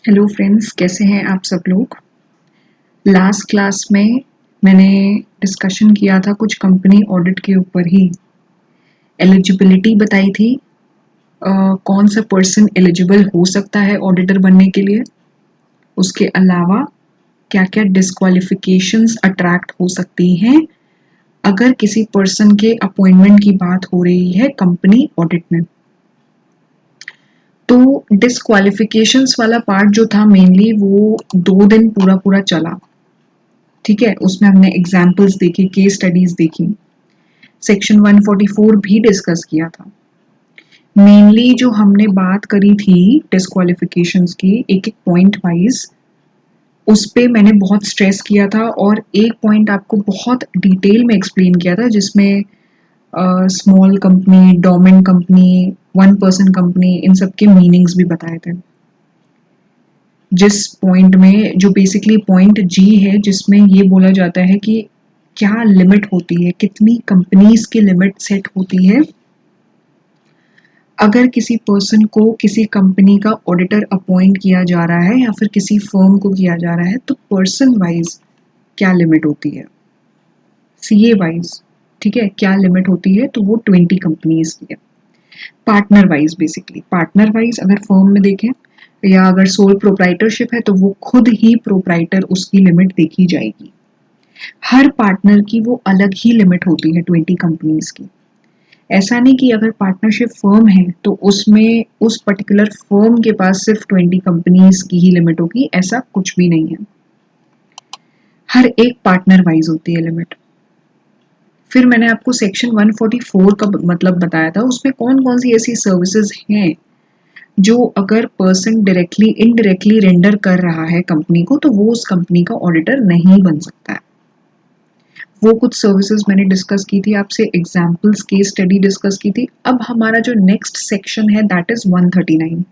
Hello friends, कैसे हैं आप सब लोग। लास्ट क्लास में मैंने डिस्कशन किया था कुछ कंपनी ऑडिट के ऊपर ही। एलिजिबिलिटी बताई थी, कौन सा पर्सन एलिजिबल हो सकता है ऑडिटर बनने के लिए। उसके अलावा क्या क्या डिस्क्वालिफिकेशंस अट्रैक्ट हो सकती हैं अगर किसी पर्सन के अपॉइंटमेंट की बात हो रही है कंपनी ऑडिट में। तो डिस्क्वालिफिकेशंस वाला पार्ट जो था मेनली वो 2 दिन पूरा पूरा चला। ठीक है, उसमें हमने एग्जाम्पल्स देखी, केस स्टडीज देखी, सेक्शन 144 भी डिस्कस किया था। मेनली जो हमने बात करी थी डिस्क्वालिफिकेशंस की एक एक पॉइंट वाइज, उस पे मैंने बहुत स्ट्रेस किया था और एक पॉइंट आपको बहुत डिटेल में एक्सप्लेन किया था जिसमें small company, dormant company, 1 person company, इन सब के मीनिंग्स भी बताए थे। जिस पॉइंट में जो बेसिकली पॉइंट जी है जिसमें ये बोला जाता है कि क्या लिमिट होती है, कितनी कंपनीज की लिमिट सेट होती है अगर किसी पर्सन को किसी कंपनी का ऑडिटर अपॉइंट किया जा रहा है या फिर किसी फर्म को किया जा रहा है, तो पर्सन वाइज क्या लिमिट होती है, सीए वाइज, ठीक है, क्या लिमिट होती है, तो वो 20 कंपनीज की है। Partner wise, basically partner wise अगर फर्म में देखें या अगर सोल प्रोप्राइटरशिप है तो वो खुद ही प्रोप्राइटर, उसकी लिमिट देखी जाएगी। हर पार्टनर की वो अलग ही लिमिट होती है 20 कंपनीज की। ऐसा नहीं कि अगर पार्टनरशिप फर्म है तो उसमें उस पर्टिकुलर फर्म के पास सिर्फ 20 कंपनीज की ही लिमिट होगी, ऐसा कुछ भी नहीं है। हर एक पार्टनर वाइज होती है लिमिट। फिर मैंने आपको सेक्शन 144 का मतलब बताया था, उसमें कौन कौन सी ऐसी सर्विसेज हैं जो अगर पर्सन डायरेक्टली इनडायरेक्टली रेंडर कर रहा है कंपनी को तो वो उस कंपनी का ऑडिटर नहीं बन सकता है। वो कुछ सर्विसेज मैंने डिस्कस की थी आपसे, एग्जाम्पल्स, केस स्टडी डिस्कस की थी। अब हमारा जो नेक्स्ट सेक्शन है दैट इज 139।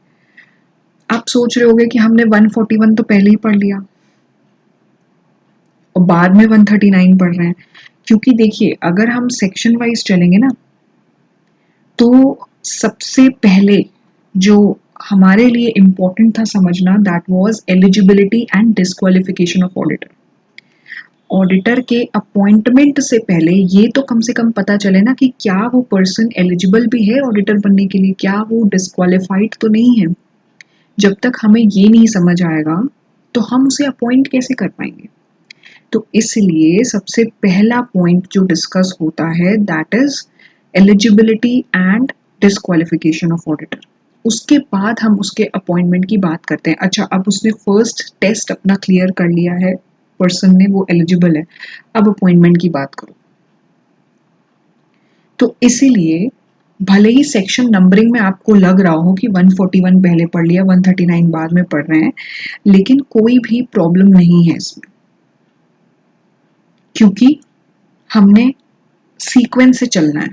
आप सोच रहे होगे कि हमने 141 तो पहले ही पढ़ लिया और बाद में 139 पढ़ रहे हैं, क्योंकि देखिए अगर हम सेक्शन वाइज चलेंगे ना तो सबसे पहले जो हमारे लिए इम्पोर्टेंट था समझना that was eligibility and disqualification of auditor. Auditor के अपॉइंटमेंट से पहले ये तो कम से कम पता चले ना कि क्या वो पर्सन एलिजिबल भी है ऑडिटर बनने के लिए, क्या वो डिस्क्वालिफाइड तो नहीं है। जब तक हमें ये नहीं समझ आएगा तो हम उसे अपॉइंट कैसे कर पाएंगे। तो इसलिए सबसे पहला पॉइंट जो डिस्कस होता है that is eligibility and disqualification of auditor. उसके बाद हम उसके अपॉइंटमेंट की बात करते हैं। अच्छा, अब उसने फर्स्ट टेस्ट अपना क्लियर कर लिया है, पर्सन ने, वो एलिजिबल है, अब अपॉइंटमेंट की बात करो। तो इसीलिए भले ही सेक्शन नंबरिंग में आपको लग रहा हो कि 141 पहले पढ़ लिया, 139 बाद में पढ़ रहे हैं, लेकिन कोई भी प्रॉब्लम नहीं है इसमें, क्योंकि हमने सीक्वेंस से चलना है।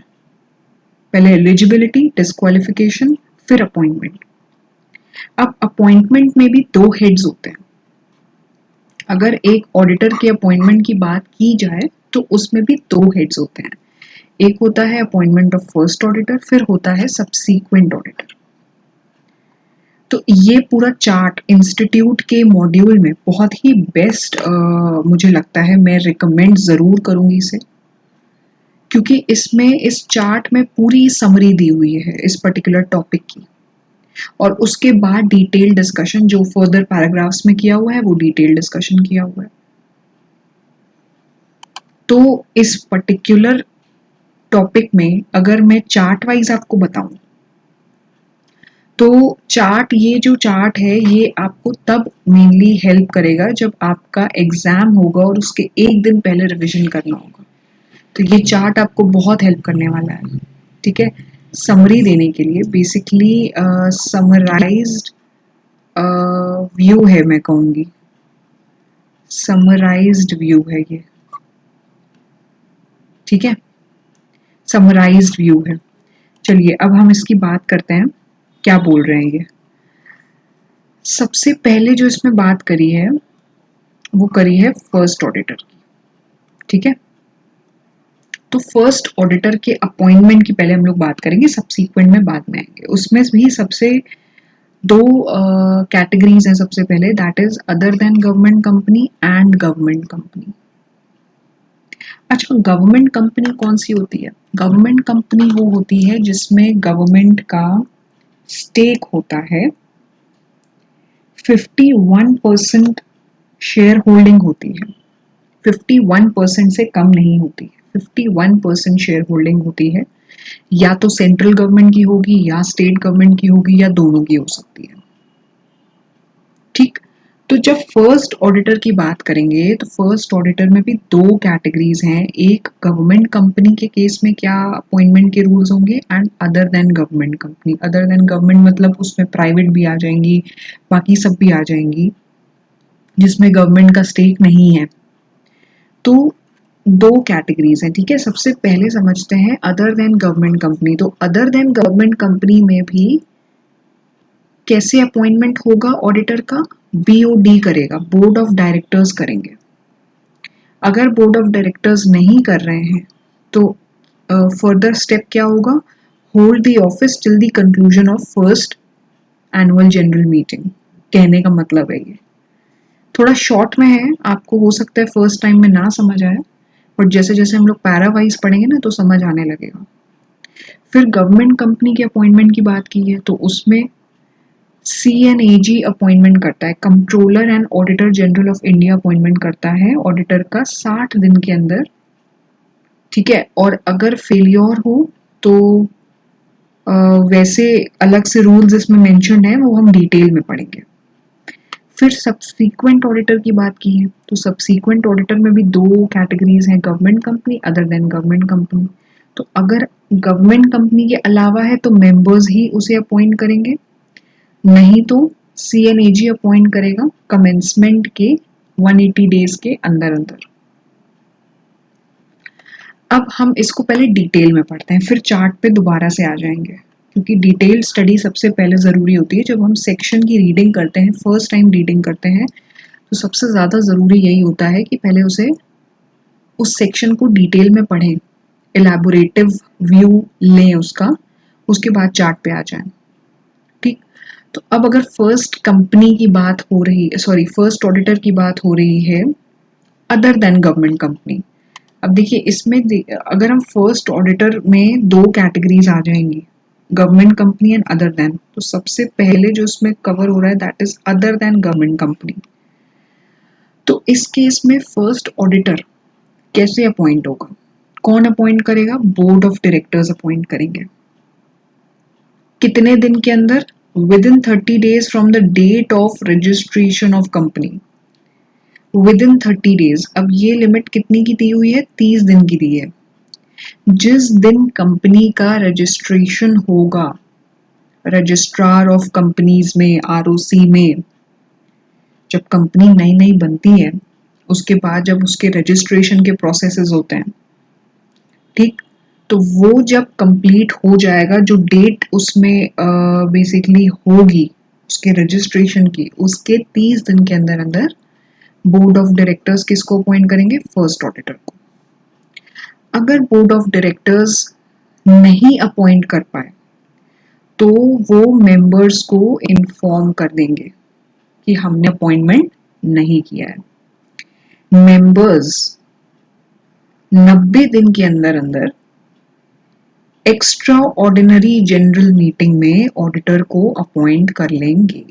पहले एलिजिबिलिटी, डिस्क्वालिफिकेशन, फिर अपॉइंटमेंट। अब अपॉइंटमेंट में भी 2 हेड्स होते हैं। अगर एक ऑडिटर के अपॉइंटमेंट की बात की जाए तो उसमें भी 2 हेड्स होते हैं। एक होता है अपॉइंटमेंट ऑफ फर्स्ट ऑडिटर, फिर होता है सबसीक्वेंट ऑडिटर। तो ये पूरा चार्ट इंस्टीट्यूट के मॉड्यूल में बहुत ही बेस्ट मुझे लगता है, मैं रिकमेंड जरूर करूंगी इसे, क्योंकि इसमें इस चार्ट में पूरी समरी दी हुई है इस पर्टिकुलर टॉपिक की, और उसके बाद डिटेल डिस्कशन जो फर्दर पैराग्राफ्स में किया हुआ है वो डिटेल डिस्कशन किया हुआ है। तो इस पर्टिकुलर टॉपिक में अगर मैं चार्ट वाइज आपको बताऊं तो चार्ट, ये जो चार्ट है ये आपको तब मेनली हेल्प करेगा जब आपका एग्जाम होगा और उसके एक दिन पहले रिवीजन करना होगा। तो ये चार्ट आपको बहुत हेल्प करने वाला है। ठीक है, समरी देने के लिए, बेसिकली समराइज्ड व्यू है, मैं कहूँगी समराइज्ड व्यू है ये। ठीक है, समराइज्ड व्यू है। चलिए अब हम इसकी बात करते हैं, क्या बोल रहे हैं ये। सबसे पहले जो इसमें बात करी है वो करी है फर्स्ट ऑडिटर की। ठीक है, तो फर्स्ट ऑडिटर के अपॉइंटमेंट की पहले हम लोग बात करेंगे, सबसीक्वेंट में बाद में आएंगे। उसमें भी सबसे दो कैटेगरीज हैं सबसे पहले, that is other than government company and government company. अच्छा, गवर्नमेंट कंपनी कौन सी होती है? गवर्नमेंट कंपनी वो होती है जिसमें गवर्नमेंट का स्टेक होता है, 51% शेयर होल्डिंग होती है, 51% से कम नहीं होती है, 51% शेयर होल्डिंग होती है। या तो सेंट्रल गवर्नमेंट की होगी या स्टेट गवर्नमेंट की होगी या दोनों की हो सकती है। ठीक, तो जब फर्स्ट ऑडिटर की बात करेंगे तो फर्स्ट ऑडिटर में भी दो कैटेगरीज हैं। एक गवर्नमेंट कंपनी के केस में क्या अपॉइंटमेंट के रूल्स होंगे, and other than government company. Other than government मतलब उसमें प्राइवेट भी आ जाएंगी, बाकी सब भी आ जाएंगी जिसमें गवर्नमेंट का स्टेक नहीं है। तो दो कैटेगरीज हैं, ठीक है। सबसे पहले समझते हैं अदर देन गवर्नमेंट कंपनी। तो अदर देन गवर्नमेंट कंपनी में भी कैसे अपॉइंटमेंट होगा ऑडिटर का? बीओडी करेगा, बोर्ड ऑफ डायरेक्टर्स करेंगे। अगर बोर्ड ऑफ डायरेक्टर्स नहीं कर रहे हैं तो फर्दर स्टेप क्या होगा? Hold the office till the conclusion of first annual general meeting. कहने का मतलब है ये थोड़ा शॉर्ट में है, आपको हो सकता है फर्स्ट टाइम में ना समझ आए, बट जैसे जैसे हम लोग पैरा वाइज पढ़ेंगे ना तो समझ आने लगेगा। फिर गवर्नमेंट कंपनी के अपॉइंटमेंट की बात की है तो उसमें CNAG अपॉइंटमेंट करता है, controller and auditor general of India appointment करता है ऑडिटर का 60 दिन के अंदर, ठीक है। और अगर फेलियर हो तो वैसे अलग से रूल्स इसमें मेंशन्ड है, वो हम डिटेल में पढ़ेंगे। फिर सब्सीक्वेंट ऑडिटर की बात की है तो सब्सीक्वेंट ऑडिटर में भी दो कैटेगरीज हैं, government company, other than government company. तो अगर गवर्नमेंट कंपनी के अलावा है तो मेंबर्स ही उसे अपॉइंट करेंगे, नहीं तो CNAG अपॉइंट करेगा कमेंसमेंट के 180 डेज के अंदर अंदर। अब हम इसको पहले डिटेल में पढ़ते हैं, फिर चार्ट पे दोबारा से आ जाएंगे, क्योंकि डिटेल स्टडी सबसे पहले ज़रूरी होती है। जब हम सेक्शन की रीडिंग करते हैं, फर्स्ट टाइम रीडिंग करते हैं, तो सबसे ज़्यादा ज़रूरी यही होता है कि पहले उस सेक्शन को डिटेल में पढ़ें, एलैबोरेटिव व्यू लें उसका, उसके बाद चार्ट पे आ जाएं। ठीक, तो अब अगर फर्स्ट कंपनी की बात हो रही, सॉरी फर्स्ट ऑडिटर की बात हो रही है अदर देन गवर्नमेंट कंपनी। अब देखिए इसमें अगर हम फर्स्ट ऑडिटर में दो कैटेगरीज आ जाएंगी, government company and other than, तो सबसे पहले जो इसमें कवर हो रहा है that is other than government company. तो इस केस में फर्स्ट ऑडिटर कैसे अपॉइंट होगा? कौन अपॉइंट करेगा? बोर्ड ऑफ डायरेक्टर्स अपॉइंट करेंगे। कितने दिन के अंदर? Within 30 days from the date of registration of company. Within 30 days, अब ये लिमिट कितनी की दी हुई है? 30 दिन की दी है। जिस दिन कंपनी का रजिस्ट्रेशन होगा रजिस्ट्रार ऑफ कंपनीज में, ROC में, जब कंपनी नई नई बनती है उसके बाद जब उसके रजिस्ट्रेशन के प्रोसेसेस होते हैं, ठीक, तो वो जब कंप्लीट हो जाएगा, जो डेट उसमें बेसिकली होगी उसके रजिस्ट्रेशन की, उसके 30 दिन के अंदर अंदर बोर्ड ऑफ डायरेक्टर्स किसको अपॉइंट करेंगे? फर्स्ट ऑडिटर को। अगर बोर्ड ऑफ डायरेक्टर्स नहीं अपॉइंट कर पाए तो वो मेंबर्स को इन्फॉर्म कर देंगे कि हमने अपॉइंटमेंट नहीं किया है। मेंबर्स 90 दिन के अंदर अंदर एक्स्ट्रा ऑर्डिनरी जनरल मीटिंग में ऑडिटर को अपॉइंट कर लेंगे।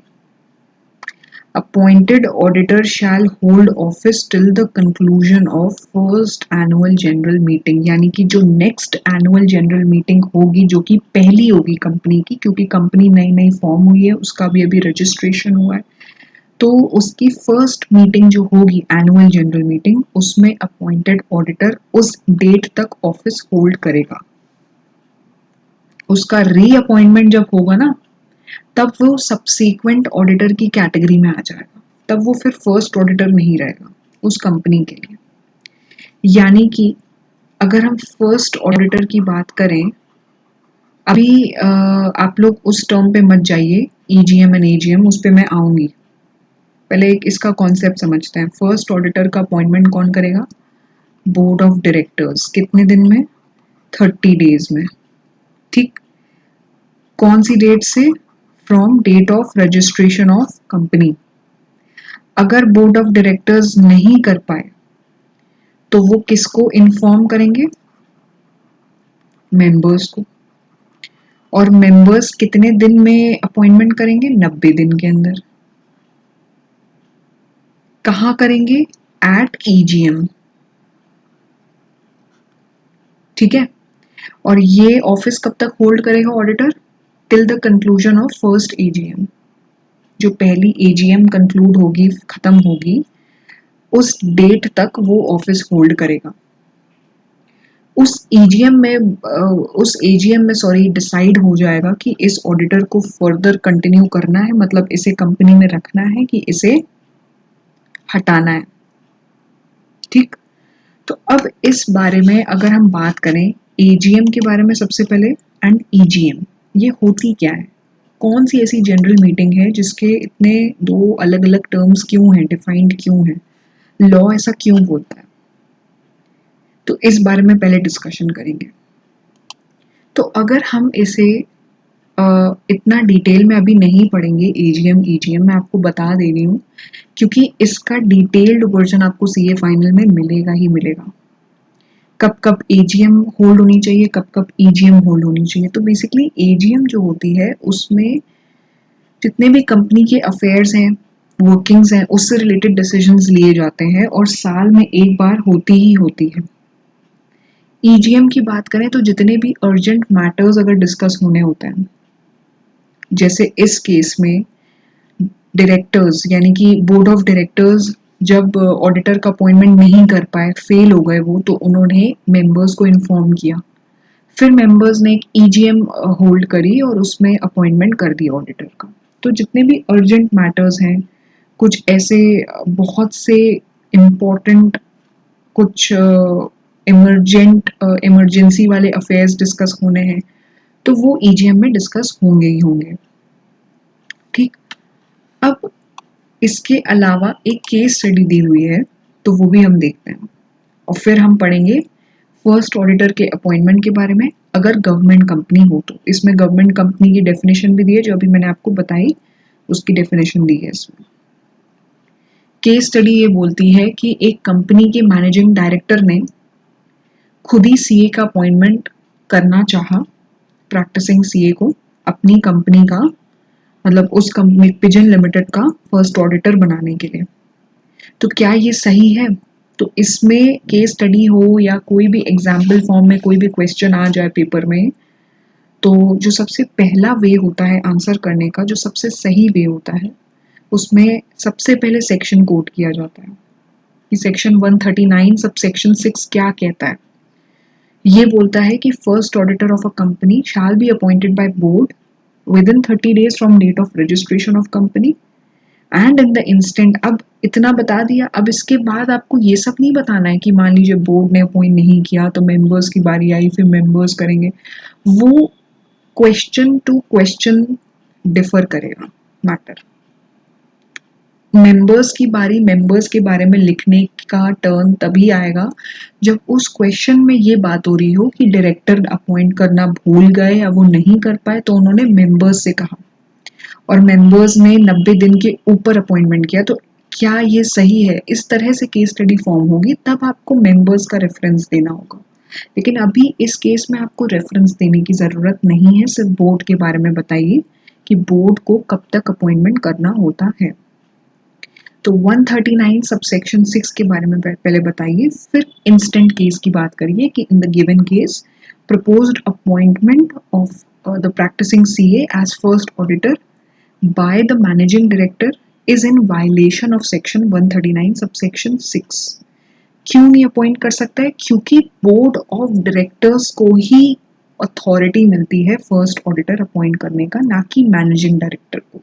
Appointed auditor shall hold office till the conclusion of first annual general meeting, यानी कि जो नेक्स्ट एनुअल जनरल मीटिंग होगी, जो कि पहली होगी कंपनी की, क्योंकि कंपनी नई नई फॉर्म हुई है, उसका भी अभी रजिस्ट्रेशन हुआ है, तो उसकी फर्स्ट मीटिंग जो होगी एनुअल जनरल मीटिंग, उसमें अपॉइंटेड ऑडिटर उस डेट तक ऑफिस होल्ड करेगा। उसका रीअपॉइंटमेंट जब होगा ना, तब वो सब्सीक्वेंट ऑडिटर की कैटेगरी में आ जाएगा, तब वो फिर फर्स्ट ऑडिटर नहीं रहेगा उस कंपनी के लिए। यानी कि अगर हम फर्स्ट ऑडिटर की बात करें, अभी आप लोग उस टर्म पे मत जाइए, EGM एंड AGM, उस पे मैं आऊंगी। पहले एक इसका कॉन्सेप्ट समझते हैं। फर्स्ट ऑडिटर का अपॉइंटमेंट कौन करेगा? Board of directors. कितने दिन में? 30 डेज में। ठीक, कौन सी डेट से? From date of registration of company. अगर बोर्ड ऑफ डायरेक्टर्स नहीं कर पाए तो वो किसको इन्फॉर्म करेंगे? मेंबर्स को। और मेंबर्स कितने दिन में अपॉइंटमेंट करेंगे? 90 दिन के अंदर। कहाँ करेंगे? At EGM. ठीक है। और ये ऑफिस कब तक होल्ड करेगा auditor? Till the conclusion of first AGM. जो पहली एजीएम कंक्लूड होगी, खत्म होगी, उस डेट तक वो ऑफिस होल्ड करेगा। उस एजीएम में सॉरी डिसाइड हो जाएगा कि इस ऑडिटर को फर्दर कंटिन्यू करना है, मतलब इसे कंपनी में रखना है कि इसे हटाना है। ठीक। तो अब इस बारे में अगर हम बात करें एजीएम के बारे में सबसे पहले एंड ईजीएम, ये होती क्या है? कौन सी ऐसी जनरल मीटिंग है जिसके इतने दो अलग अलग टर्म्स क्यों हैं, डिफाइंड क्यों हैं, लॉ ऐसा क्यों बोलता है? तो इस बारे में पहले डिस्कशन करेंगे। तो अगर हम इसे इतना डिटेल में अभी नहीं पढ़ेंगे, एजीएम ईजीएम मैं आपको बता दे रही हूँ, क्योंकि इसका डिटेल्ड वर्जन आपको सीए फाइनल में मिलेगा ही मिलेगा। कब कब एजीएम होल्ड होनी चाहिए, कब कब ईजीएम होल्ड होनी चाहिए। तो बेसिकली एजीएम जो होती है उसमें जितने भी कंपनी के अफेयर्स हैं, वर्किंग्स हैं, उससे रिलेटेड डिसीजंस लिए जाते हैं और साल में एक बार होती ही होती है। ईजीएम की बात करें तो जितने भी अर्जेंट मैटर्स अगर डिस्कस होने होते हैं, जैसे इस केस में डायरेक्टर्स यानी कि बोर्ड ऑफ डायरेक्टर्स जब ऑडिटर का अपॉइंटमेंट नहीं कर पाए, फेल हो गए वो, तो उन्होंने मेंबर्स को इन्फॉर्म किया। फिर मेंबर्स ने एक ईजीएम होल्ड करी और उसमें अपॉइंटमेंट कर दिया ऑडिटर का। तो जितने भी अर्जेंट मैटर्स हैं, कुछ ऐसे बहुत से इम्पोर्टेंट, कुछ इमरजेंसी वाले अफेयर्स डिस्कस होने हैं, तो वो ईजीएम में डिस्कस होंगे ही होंगे। ठीक। अब इसके अलावा एक केस स्टडी दी हुई है, तो वो भी हम देखते हैं और फिर हम पढ़ेंगे फर्स्ट ऑडिटर के अपॉइंटमेंट के बारे में, अगर गवर्नमेंट कंपनी हो तो। इसमें गवर्नमेंट कंपनी की डेफिनेशन भी दी है, जो अभी मैंने आपको बताई उसकी डेफिनेशन दी है इसमें। केस स्टडी ये बोलती है कि एक कंपनी के मैनेजिंग डायरेक्टर ने खुद ही सीए का अपॉइंटमेंट करना चाहा, प्रैक्टिसिंग सीए को अपनी कंपनी का, मतलब उस कंपनी पिजन लिमिटेड का फर्स्ट ऑडिटर बनाने के लिए। तो क्या ये सही है? तो इसमें केस स्टडी हो या कोई भी एग्जाम्पल फॉर्म में कोई भी क्वेश्चन आ जाए पेपर में, तो जो सबसे पहला वे होता है आंसर करने का, जो सबसे सही वे होता है, उसमें सबसे पहले सेक्शन कोट किया जाता है कि सेक्शन 139 सब सेक्शन 6 क्या कहता है। ये बोलता है कि first auditor of a company shall be appointed by board within 30 days from date of registration of company and in the instant. अब इतना बता दिया, अब इसके बाद आपको ये सब नहीं बताना है कि मान लीजिए बोर्ड ने अपॉइंट नहीं किया तो मेंबर्स की बारी आई, फिर मेंबर्स करेंगे। वो क्वेश्चन टू क्वेश्चन डिफर करेगा मैटर। मेंबर्स की बारी, मेंबर्स के बारे में लिखने का टर्न तभी आएगा जब उस क्वेश्चन में ये बात हो रही हो कि डायरेक्टर अपॉइंट करना भूल गए या वो नहीं कर पाए, तो उन्होंने मेंबर्स से कहा और मेंबर्स ने 90 दिन के ऊपर अपॉइंटमेंट किया, तो क्या ये सही है? इस तरह से केस स्टडी फॉर्म होगी, तब आपको मेंबर्स का रेफरेंस देना होगा। लेकिन अभी इस केस में आपको रेफरेंस देने की ज़रूरत नहीं है, सिर्फ बोर्ड के बारे में बताइए कि बोर्ड को कब तक अपॉइंटमेंट करना होता है। तो 139 सबसेक्शन 6 के बारे में पहले बताइए, फिर इंस्टेंट केस की बात करिए कि in the given case proposed appointment of the practising CA as first auditor by the managing director is in violation of section 139 subsection 6। क्यों नहीं अपॉइंट कर सकता है? क्योंकि बोर्ड ऑफ डायरेक्टर्स को ही अथॉरिटी मिलती है फर्स्ट ऑडिटर अपॉइंट करने का, ना कि मैनेजिंग डायरेक्टर को।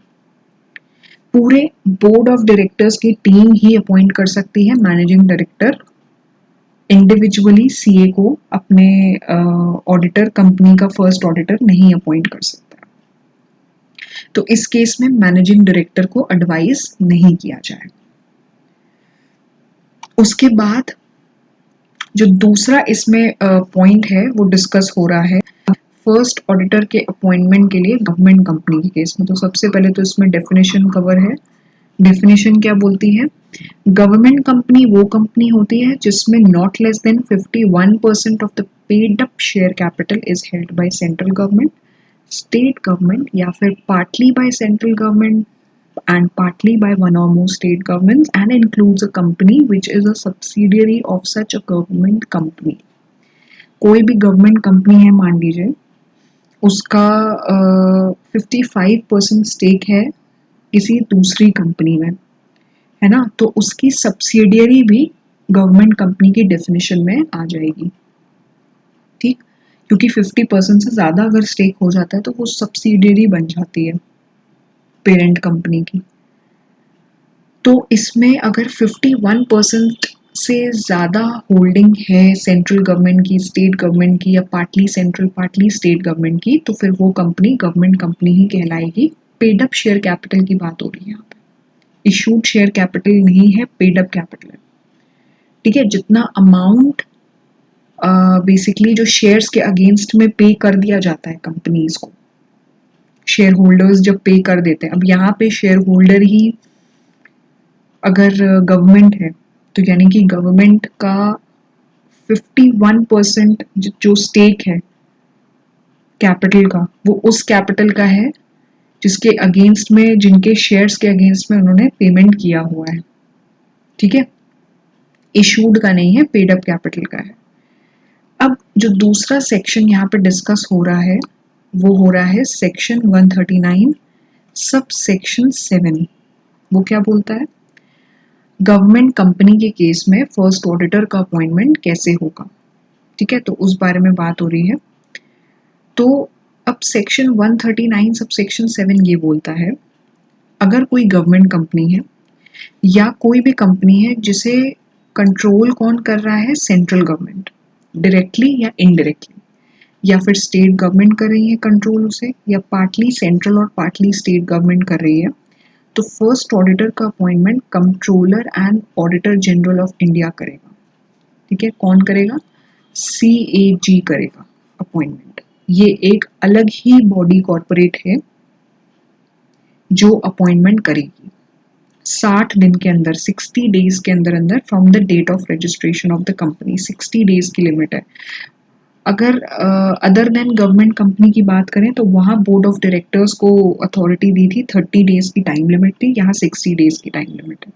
पूरे बोर्ड ऑफ डायरेक्टर्स की टीम ही अपॉइंट कर सकती है, मैनेजिंग डायरेक्टर इंडिविजुअली सीए को अपने ऑडिटर कंपनी का फर्स्ट ऑडिटर नहीं अपॉइंट कर सकता। तो इस केस में मैनेजिंग डायरेक्टर को एडवाइस नहीं किया जाए। उसके बाद जो दूसरा इसमें पॉइंट है वो डिस्कस हो रहा है फर्स्ट ऑडिटर के अपॉइंटमेंट के लिए गवर्नमेंट कंपनी के केस में, तो सबसे पहले तो इसमें डेफिनेशन कवर है। डेफिनेशन क्या बोलती है? गवर्नमेंट कंपनी वो कंपनी होती है जिसमें not less than 51% of the paid up share capital is held by central government, state government या फिर partly by central government and partly by one or more state governments and includes a company which is a subsidiary of such a government company. कोई भी government company है मान लीजिए, उसका 55% stake है किसी दूसरी कंपनी में, है ना, तो उसकी सब्सिडियरी भी गवर्नमेंट कंपनी की डेफिनेशन में आ जाएगी। ठीक, क्योंकि 50% से ज़्यादा अगर स्टेक हो जाता है तो वो सब्सिडियरी बन जाती है पेरेंट कंपनी की। तो इसमें अगर 51% से ज़्यादा होल्डिंग है सेंट्रल गवर्नमेंट की, स्टेट गवर्नमेंट की या partly central partly state government की, तो फिर वो कंपनी गवर्नमेंट कंपनी ही कहलाएगी। पेड अप शेयर कैपिटल की बात हो रही है यहाँ पे, इशूड शेयर कैपिटल नहीं है, पेड अप कैपिटल है। ठीक है, जितना अमाउंट बेसिकली जो शेयर्स के अगेंस्ट में पे कर दिया जाता है कंपनीज को, शेयर होल्डर्स जब पे कर देते हैं, अब यहाँ पे शेयर होल्डर ही अगर गवर्नमेंट है तो यानी कि गवर्नमेंट का 51% जो स्टेक है कैपिटल का, वो उस कैपिटल का है जिसके अगेंस्ट में, जिनके शेयर्स के अगेंस्ट में उन्होंने पेमेंट किया हुआ है। ठीक है, इशूड का नहीं है, पेड अप कैपिटल का है। अब जो दूसरा सेक्शन यहाँ पे डिस्कस हो रहा है वो हो रहा है सेक्शन 139 सब सेक्शन 7। वो क्या बोलता है? गवर्नमेंट कंपनी के केस में फर्स्ट ऑडिटर का अपॉइंटमेंट कैसे होगा। ठीक है, तो उस बारे में बात हो रही है। तो अब सेक्शन 139 सब सेक्शन 7 ये बोलता है, अगर कोई गवर्नमेंट कंपनी है या कोई भी कंपनी है जिसे कंट्रोल कौन कर रहा है, सेंट्रल गवर्नमेंट, डायरेक्टली या इनडायरेक्टली, या फिर स्टेट गवर्नमेंट कर रही है कंट्रोल उसे, या पार्टली सेंट्रल और पार्टली स्टेट गवर्नमेंट कर रही है, तो फर्स्ट ऑडिटर का appointment controller and auditor general of India करेगा। ठीक है, कौन करेगा? CAG करेगा अपॉइंटमेंट। ये एक अलग ही बॉडी कॉर्पोरेट है जो अपॉइंटमेंट करेगी 60 दिन के अंदर, 60 डेज के अंदर अंदर from the date of registration of the company. 60 days की लिमिट है। अगर अदर देन गवर्नमेंट कंपनी की बात करें तो वहाँ बोर्ड ऑफ डायरेक्टर्स को अथॉरिटी दी थी, 30 डेज की टाइम लिमिट थी, यहाँ 60 डेज की टाइम लिमिट है।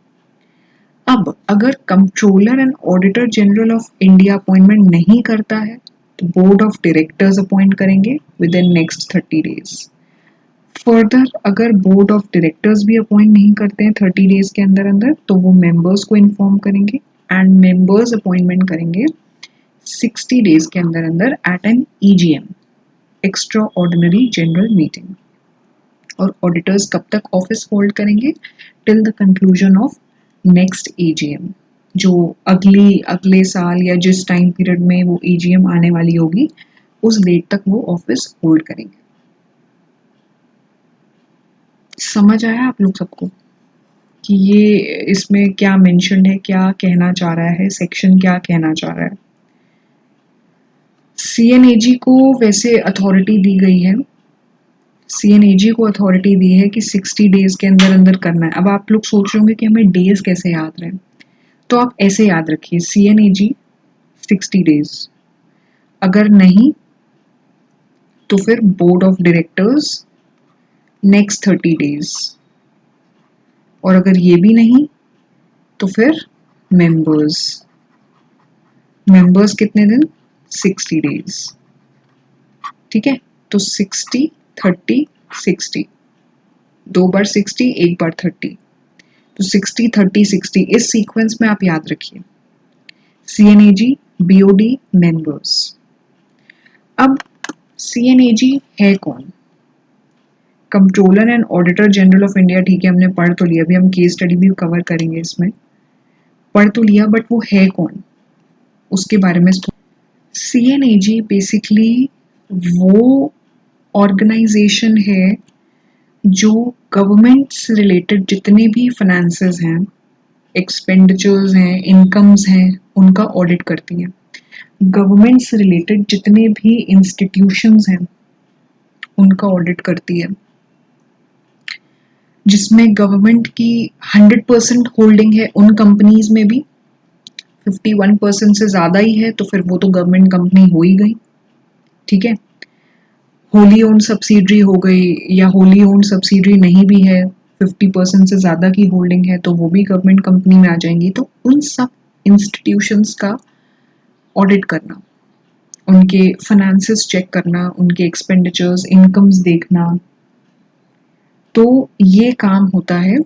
अब अगर controller and auditor general of India appointment नहीं करता है तो बोर्ड ऑफ डायरेक्टर्स अपॉइंट करेंगे with in next 30 days. Further अगर बोर्ड ऑफ डायरेक्टर्स भी अपॉइंट नहीं करते हैं 30 डेज के अंदर अंदर, तो वो मेंबर्स को इन्फॉर्म करेंगे एंड मेंबर्स अपॉइंटमेंट करेंगे 60 डेज के अंदर अंदर at an EGM, extraordinary general meeting. और ऑडिटर्स कब तक ऑफिस होल्ड करेंगे? Till the conclusion of next EGM, जो अगले साल या जिस टाइम पीरियड में वो EGM आने वाली होगी उस डेट तक वो ऑफिस होल्ड करेंगे। समझ आया आप लोग सबको कि ये इसमें क्या मेंशन है, क्या कहना चाह रहा है, सेक्शन क्या कहना चाह रहा है। CNAG को वैसे अथॉरिटी दी गई है, CNAG को अथॉरिटी दी है कि 60 डेज के अंदर अंदर करना है। अब आप लोग सोच रहे होंगे कि हमें डेज कैसे याद रहे, तो आप ऐसे याद रखिए CNAG 60 डेज, अगर नहीं तो फिर board of directors next 30 days, और अगर ये भी नहीं तो फिर मेंबर्स कितने दिन? 60 डेज। ठीक है, तो 60 30 60, 2 बार 60 1 बार 30, तो 60 30 60 इस सीक्वेंस में आप याद रखिए। CNAG BOD members. अब CNAG है कौन? Controller and auditor general of India. ठीक है, हमने पढ़ तो लिया, अभी हम केस स्टडी भी कवर करेंगे, इसमें पढ़ तो लिया, बट वो है कौन उसके बारे में। CNAG बेसिकली वो ऑर्गेनाइजेशन है जो गवर्नमेंट से रिलेटेड जितने भी फाइनेंसेस हैं, एक्सपेंडिचर्स हैं, इनकम्स हैं, उनका ऑडिट करती है। गवर्नमेंट से रिलेटेड जितने भी इंस्टीट्यूशंस हैं उनका ऑडिट करती है, जिसमें गवर्नमेंट की 100% होल्डिंग है उन कंपनीज में भी, 51% से ज़्यादा ही है तो फिर वो तो गवर्नमेंट कंपनी हो ही गई, ठीक है। होली ओन सब्सिडरी हो गई, या होली ओन सब्सिडरी नहीं भी है, 50% से ज़्यादा की होल्डिंग है तो वो भी गवर्नमेंट कंपनी में आ जाएंगी। तो उन सब इंस्टीट्यूशंस का ऑडिट करना, उनके फाइनेंसेस चेक करना, उनके एक्सपेंडिचर्स, इनकम्स देखना, तो ये काम होता है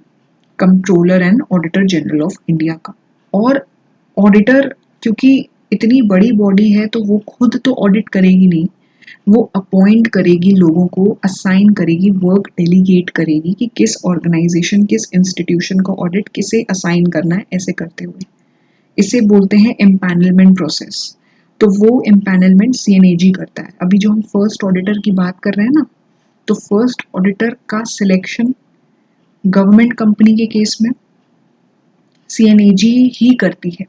controller and auditor general of India का। और ऑडिटर क्योंकि इतनी बड़ी बॉडी है तो वो खुद तो ऑडिट करेगी नहीं, वो अपॉइंट करेगी लोगों को, असाइन करेगी, वर्क डेलीगेट करेगी कि किस ऑर्गेनाइजेशन, किस इंस्टीट्यूशन का ऑडिट किसे असाइन करना है, ऐसे करते हुए इसे बोलते हैं एम्पैनलमेंट प्रोसेस। तो वो एम्पैनलमेंट सीएनएजी करता है। अभी जो हम फर्स्ट ऑडिटर की बात कर रहे हैं ना, तो फर्स्ट ऑडिटर का सिलेक्शन गवर्नमेंट कंपनी के केस में सीएनएजी ही करती है।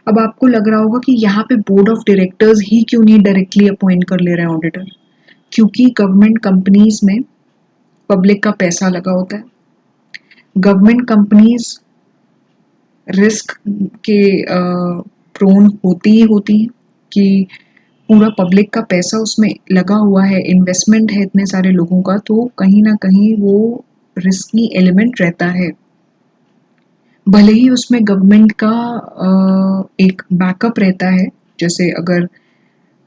अब आपको लग रहा होगा कि यहाँ पे बोर्ड ऑफ डायरेक्टर्स ही क्यों नहीं डायरेक्टली अपॉइंट कर ले रहे हैं ऑडिटर, क्योंकि गवर्नमेंट कंपनीज में पब्लिक का पैसा लगा होता है। गवर्नमेंट कंपनीज रिस्क के प्रोन होती ही होती हैं कि पूरा पब्लिक का पैसा उसमें लगा हुआ है, इन्वेस्टमेंट है इतने सारे लोगों का, तो कहीं ना कहीं वो रिस्की एलिमेंट रहता है। भले ही उसमें गवर्नमेंट का एक बैकअप रहता है, जैसे अगर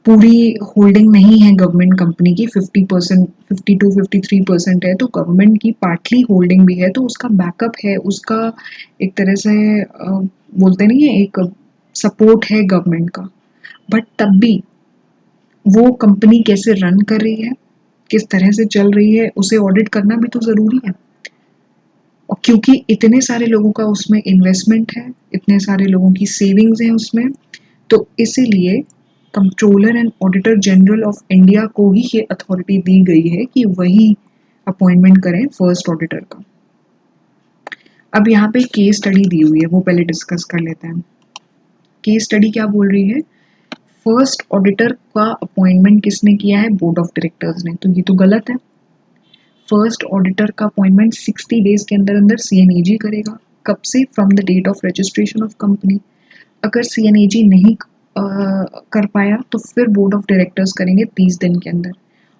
पूरी होल्डिंग नहीं है गवर्नमेंट कंपनी की, 50%, 52-53% है, तो गवर्नमेंट की पार्टली होल्डिंग भी है तो उसका बैकअप है, उसका एक तरह से बोलते नहीं है, एक सपोर्ट है गवर्नमेंट का। बट तब भी वो कंपनी कैसे रन कर रही है, किस तरह से चल रही है, उसे ऑडिट करना भी तो ज़रूरी है। और क्योंकि इतने सारे लोगों का उसमें इन्वेस्टमेंट है, इतने सारे लोगों की सेविंग्स हैं उसमें, तो इसीलिए controller and auditor general of India को ही ये अथॉरिटी दी गई है कि वही अपॉइंटमेंट करें फर्स्ट ऑडिटर का। अब यहाँ पे केस स्टडी दी हुई है, वो पहले डिस्कस कर लेते हैं। केस स्टडी क्या बोल रही है, फर्स्ट ऑडिटर का अपॉइंटमेंट किसने किया है, बोर्ड ऑफ डायरेक्टर्स ने, तो ये तो गलत है। फर्स्ट ऑडिटर का अपॉइंटमेंट 60 डेज के अंदर अंदर सीएनएजी करेगा। कब से, from the date of registration of company. अगर सीएनएजी नहीं कर पाया तो फिर बोर्ड ऑफ डायरेक्टर्स करेंगे 30 दिन के अंदर,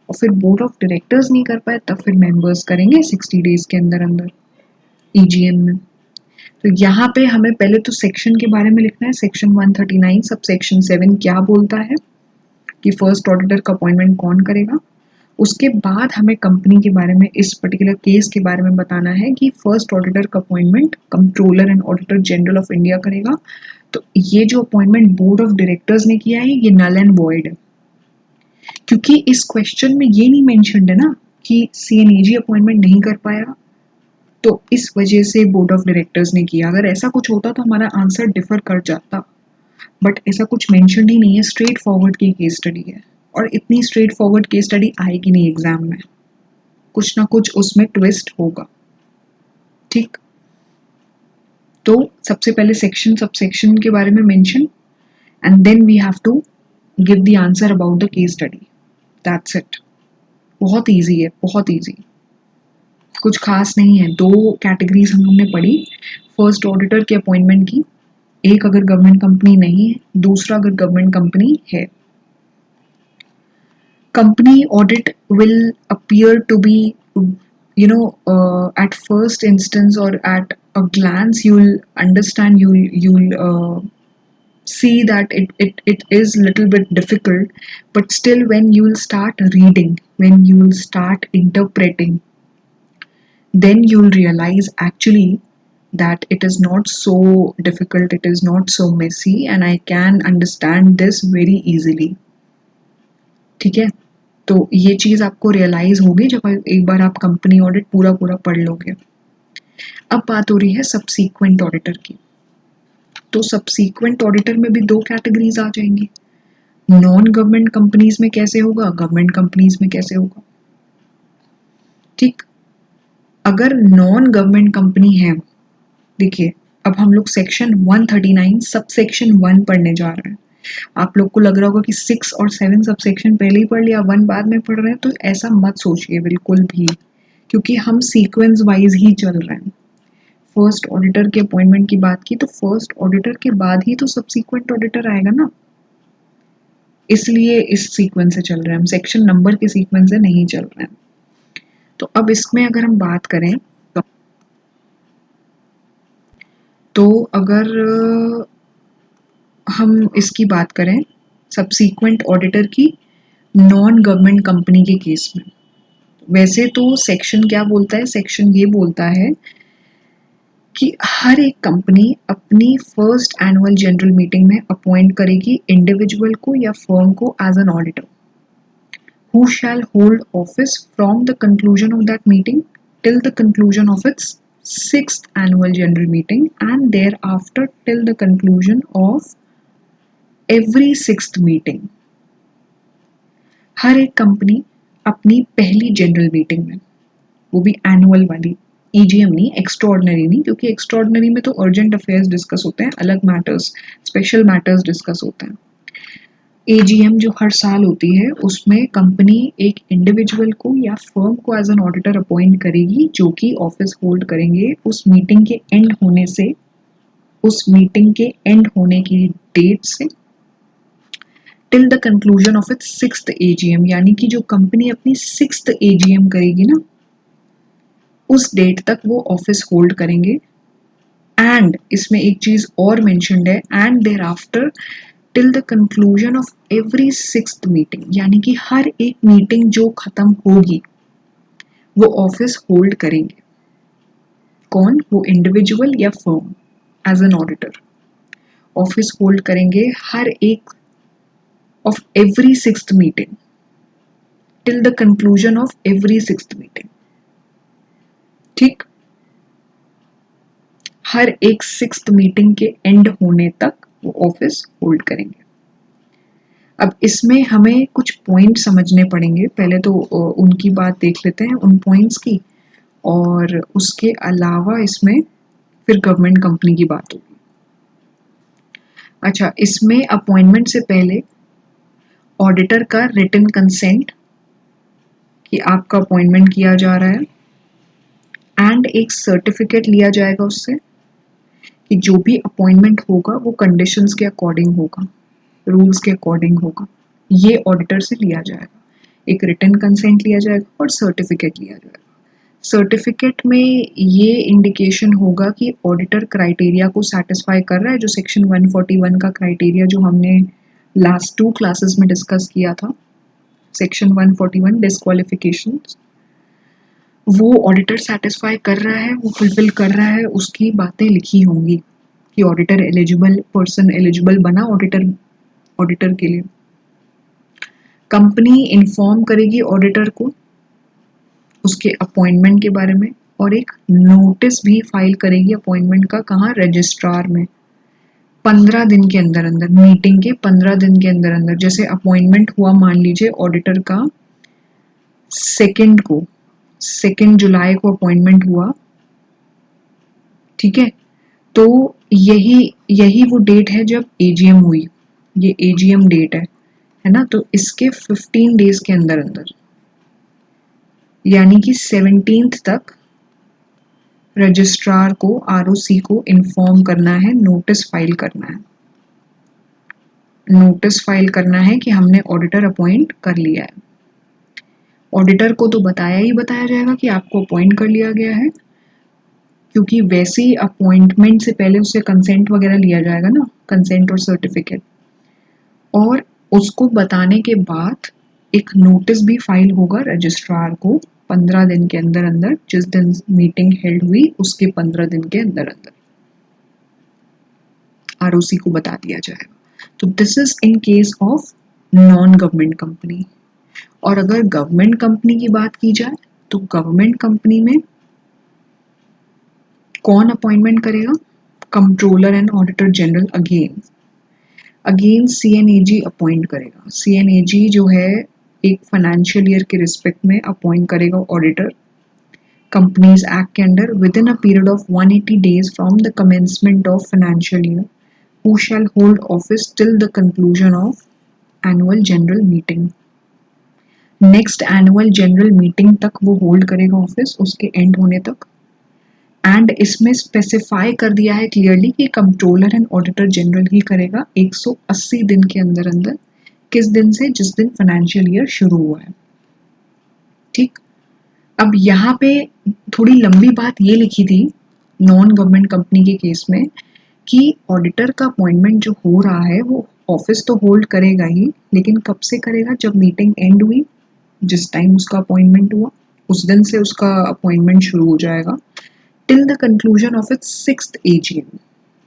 और फिर बोर्ड ऑफ डायरेक्टर्स नहीं कर पाए तब फिर मेंबर्स करेंगे 60 डेज के अंदर अंदर ईजीएम में। तो यहाँ पे हमें पहले तो सेक्शन के बारे में लिखना है, सेक्शन 139 सब सेक्शन 7 क्या बोलता है कि फर्स्ट ऑडिटर का अपॉइंटमेंट कौन करेगा। उसके बाद हमें कंपनी के बारे में, इस पर्टिकुलर केस के बारे में बताना है कि फर्स्ट ऑडिटर का appointment controller and auditor general of India करेगा। तो ये जो अपॉइंटमेंट बोर्ड ऑफ डायरेक्टर्स ने किया है ये नल एंड वॉइड है, क्योंकि इस क्वेश्चन में ये नहीं मेंशन्ड है ना कि सीएनएजी अपॉइंटमेंट नहीं कर पाया तो इस वजह से बोर्ड ऑफ डायरेक्टर्स ने किया। अगर ऐसा कुछ होता तो हमारा आंसर डिफर कर जाता, बट ऐसा कुछ मेंशन ही नहीं है, स्ट्रेट फॉरवर्ड की केस स्टडी है। और इतनी स्ट्रेट फॉरवर्ड केस स्टडी आएगी नहीं एग्जाम में, कुछ ना कुछ उसमें ट्विस्ट होगा, ठीक। तो सबसे पहले सेक्शन सब सेक्शन के बारे में mention, and then we have to give the answer about the case study, that's it. बहुत इजी है, बहुत इजी, कुछ खास नहीं है। दो कैटेगरीज हम लोग ने पढ़ी फर्स्ट ऑडिटर के अपॉइंटमेंट की, एक अगर गवर्नमेंट कंपनी नहीं है, दूसरा अगर गवर्नमेंट कंपनी है। Company audit will appear to be, at first instance or at a glance, you'll understand, you'll see that it is little bit difficult, but still when you'll start reading, when you'll start interpreting, then you'll realize actually that it is not so difficult, it is not so messy, and I can understand this very easily, ठीक है। तो ये चीज आपको realise होगी जब एक बार आप कंपनी ऑडिट पूरा पूरा पढ़ लोगे। अब बात हो रही है सबसीक्वेंट ऑडिटर की। तो सबसीक्वेंट ऑडिटर में भी दो कैटेगरीज आ जाएंगी, नॉन गवर्नमेंट कंपनीज में कैसे होगा, गवर्नमेंट कंपनीज में कैसे होगा, ठीक। अगर नॉन गवर्नमेंट कंपनी है, देखिए अब हम लोग सेक्शन 139 सब सेक्शन 1 पढ़ने जा रहे हैं। आप लोग को लग रहा होगा कि 6 और 7 सबसेक्शन पहले ही पढ़ लिया, 1 बाद में पढ़ रहे हैं, तो ऐसा मत सोचिए बिल्कुल भी, क्योंकि हम सीक्वेंस वाइज ही चल रहे हैं। फर्स्ट ऑडिटर के अपॉइंटमेंट की बात की तो फर्स्ट ऑडिटर के बाद ही तो सबसीक्वेंट ऑडिटर आएगा ना, इसलिए इस सीक्वेंस से चल रहे हैं हम, सेक्शन नंबर के सीक्वेंस से नहीं चल रहे हैं। तो अब इसमें अगर हम बात करें तो अगर हम इसकी बात करें सबसीक्वेंट ऑडिटर की नॉन गवर्नमेंट कंपनी के केस में, वैसे तो सेक्शन क्या बोलता है, सेक्शन ये बोलता है कि हर एक कंपनी अपनी फर्स्ट एनुअल जनरल मीटिंग में अपॉइंट करेगी इंडिविजुअल को या फर्म को as an auditor, who shall hold office from the conclusion of that meeting till the conclusion of its 6th annual general meeting and thereafter till the conclusion of every 6th meeting। हर एक company अपनी पहली general meeting में, वो भी annual वाली, EGM नहीं, extraordinary नहीं, क्योंकि एक्स्ट्राऑर्डिनरी में तो अर्जेंट अफेयर्स डिस्कस होते हैं, अलग मैटर्स, स्पेशल मैटर्स डिस्कस होते हैं। एजीएम जो हर साल होती है उसमें कंपनी एक इंडिविजुअल को या फर्म को एज एन ऑडिटर अपॉइंट करेगी, जो कि ऑफिस होल्ड करेंगे उस मीटिंग के एंड होने से, उस मीटिंग के एंड होने की डेट से till the conclusion of its 6th AGM, यानी कि जो कंपनी अपनी 6th एजीएम करेगी ना, उस डेट तक वो ऑफिस होल्ड करेंगे। एंड इसमें एक चीज और मेंशन्ड है, and thereafter till the conclusion of every 6th meeting, यानी कि हर एक मीटिंग जो खत्म होगी वो ऑफिस होल्ड करेंगे। कौन? वो इंडिविजुअल या firm as an auditor office hold करेंगे हर एक of every 6th meeting till the conclusion of every 6th meeting. ठीक, हर एक 6th मीटिंग के एंड होने तक वो ऑफिस होल्ड करेंगे। अब इसमें हमें कुछ पॉइंट समझने पड़ेंगे, पहले तो उनकी बात देख लेते हैं उन पॉइंट्स की, और उसके अलावा इसमें फिर गवर्नमेंट कंपनी की बात होगी। अच्छा, इसमें अपॉइंटमेंट से पहले ऑडिटर का रिटन कंसेंट कि आपका अपॉइंटमेंट किया जा रहा है, एंड एक सर्टिफिकेट लिया जाएगा उससे कि जो भी अपॉइंटमेंट होगा वो कंडीशंस के अकॉर्डिंग होगा, रूल्स के अकॉर्डिंग होगा, ये ऑडिटर से लिया जाएगा। एक रिटन कंसेंट लिया जाएगा और सर्टिफिकेट लिया जाएगा। सर्टिफिकेट में ये इंडिकेशन होगा कि ऑडिटर क्राइटेरिया को सेटिस्फाई कर रहा है, जो सेक्शन 141 का क्राइटेरिया जो हमने लास्ट 2 क्लासेस में डिस्कस किया था, सेक्शन 141 डिस्क्वालिफिकेशन, वो ऑडिटर सेटिस्फाई कर रहा है, वो फुलफिल कर रहा है, उसकी बातें लिखी होंगी कि ऑडिटर एलिजिबल, पर्सन एलिजिबल बना ऑडिटर के लिए। कंपनी इन्फॉर्म करेगी ऑडिटर को उसके अपॉइंटमेंट के बारे में, और एक नोटिस भी फाइल करेगी अपॉइंटमेंट का, कहाँ? रजिस्ट्रार में। 15 दिन के अंदर अंदर, मीटिंग के 15 दिन के अंदर अंदर, जैसे अपॉइंटमेंट हुआ मान लीजिए ऑडिटर का 2 जुलाई को अपॉइंटमेंट हुआ, ठीक है, तो यही वो डेट है जब एजीएम हुई, ये एजीएम डेट है ना, तो इसके 15 डेज के अंदर अंदर, यानी कि 17th तक रजिस्ट्रार को, आरओसी को इन्फॉर्म करना है, नोटिस फाइल करना है, नोटिस फाइल करना है कि हमने ऑडिटर अपॉइंट कर लिया है। ऑडिटर को तो बताया जाएगा कि आपको अपॉइंट कर लिया गया है, क्योंकि वैसे ही अपॉइंटमेंट से पहले उससे कंसेंट वगैरह लिया जाएगा ना, कंसेंट और सर्टिफिकेट, और उसको बताने के बाद एक नोटिस भी फाइल होगा रजिस्ट्रार को 15 दिन के अंदर अंदर, जिस दिन मीटिंग हेल्ड हुई उसके 15 दिन के अंदर अंदर आरओसी को बता दिया जाएगा। तो this is in case of non government company. और अगर गवर्नमेंट कंपनी की बात की जाए तो गवर्नमेंट कंपनी में कौन अपॉइंटमेंट करेगा? Controller and auditor general again CNAG appoint करेगा। सीएनएजी जो है एक फाइनेंशियल ईयर के रिस्पेक्ट में अपॉइंट करेगा ऑडिटर कंपनीज एक्ट के under within a period of 180 days from the commencement of financial year. who shall hold office till the conclusion of annual general meeting. Next annual general meeting तक वो hold करेगा office, उसके and होने तक। And इसमें specify कर दिया है क्लियरली कि कंट्रोलर एंड ऑडिटर जनरल ही करेगा 180 दिन के अंदर अंदर। किस दिन से? जिस दिन फाइनेंशियल ईयर शुरू हुआ है। ठीक, अब यहाँ पे थोड़ी लंबी बात ये लिखी थी नॉन गवर्नमेंट कंपनी के केस में कि ऑडिटर का अपॉइंटमेंट जो हो रहा है वो ऑफिस तो होल्ड करेगा ही, लेकिन कब से करेगा? जब मीटिंग एंड हुई, जिस टाइम उसका अपॉइंटमेंट हुआ उस दिन से उसका अपॉइंटमेंट शुरू हो जाएगा till the conclusion of its 6th AGM,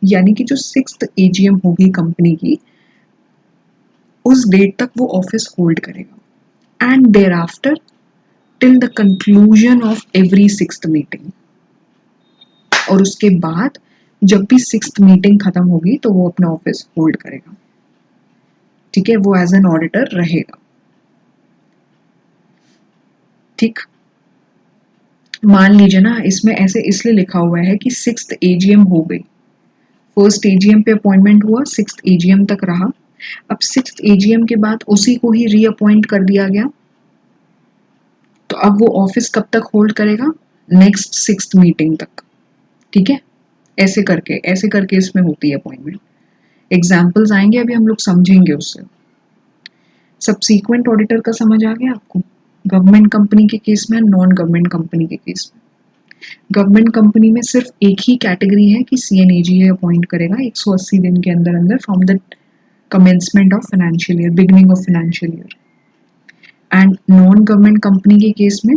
यानी कि जो 6th AGM होगी कंपनी की उस डेट तक वो ऑफिस होल्ड करेगा। And thereafter till the conclusion of every 6th meeting, और उसके बाद जब भी 6th मीटिंग खत्म होगी तो वो अपना ऑफिस होल्ड करेगा। ठीक है, वो एज एन ऑडिटर रहेगा। ठीक, मान लीजिए ना इसमें ऐसे इसलिए लिखा हुआ है कि 6th AGM हो गई, 1st AGM पे अपॉइंटमेंट हुआ, 6th AGM तक रहा। अब 6th AGM के बाद उसी को ही रीअपॉइंट कर दिया गया, तो अब वो ऑफिस कब तक होल्ड करेगा? नेक्स्ट 6th मीटिंग तक। ठीक है, ऐसे करके इसमें होती है अपॉइंटमेंट। एग्जाम्पल्स आएंगे अभी हम लोग समझेंगे उससे। सब्सीक्वेंट ऑडिटर का समझ आ गया आपको? गवर्नमेंट कंपनी के केस में, नॉन गवर्नमेंट कंपनी के केस में। गवर्नमेंट कंपनी में सिर्फ एक ही कैटेगरी है कि CNAG अपॉइंट करेगा 180 दिन के अंदर अंदर from the commencement of financial year, beginning of financial year. And non government company के केस में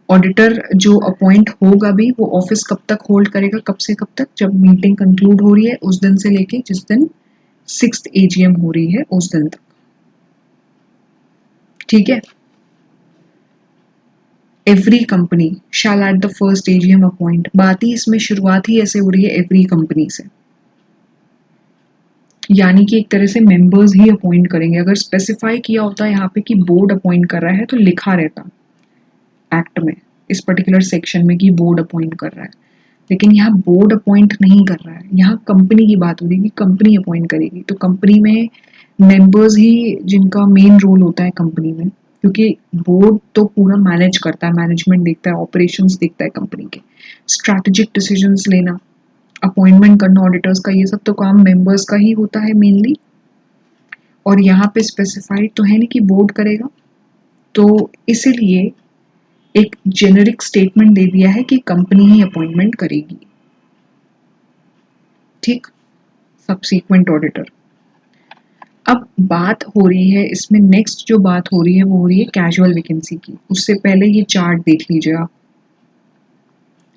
ऑडिटर जो अपॉइंट होगा भी वो ऑफिस कब तक होल्ड करेगा? कब से कब तक? जब मीटिंग कंक्लूड हो रही है उस दिन से लेके जिस दिन 6th AGM हो रही है उस दिन तक। ठीक है, every company shall at the first AGM appoint, बात ही इसमें शुरुआत ही ऐसे हो रही है एवरी कंपनी से, यानी कि एक तरह से मेंबर्स ही अपॉइंट करेंगे। अगर स्पेसिफाई किया होता है यहाँ पे कि बोर्ड अपॉइंट कर रहा है तो लिखा रहता एक्ट में, इस पर्टिकुलर सेक्शन में, कि बोर्ड अपॉइंट कर रहा है, लेकिन यहाँ बोर्ड अपॉइंट नहीं कर रहा है, यहाँ कंपनी की बात हो रही है कि कंपनी अपॉइंट करेगी। तो कंपनी में मेंबर्स ही जिनका मेन रोल होता है कंपनी में, क्योंकि बोर्ड तो पूरा मैनेज करता है, मैनेजमेंट देखता है, ऑपरेशंस देखता है कंपनी के, स्ट्रैटेजिक डिसीजंस लेना, अपॉइंटमेंट करना ऑडिटर्स का, ये सब तो काम मेंबर्स का ही होता है मेनली। और यहाँ पे स्पेसिफाइड तो है नहीं कि बोर्ड करेगा, तो इसीलिए एक जेनेरिक स्टेटमेंट दे दिया है कि कंपनी ही अपॉइंटमेंट करेगी। ठीक, सबसीक्वेंट ऑडिटर। अब बात हो रही है इसमें, नेक्स्ट जो बात हो रही है वो हो रही है कैजुअल वैकेंसी की। उससे पहले ये चार्ट देख लीजिए आप।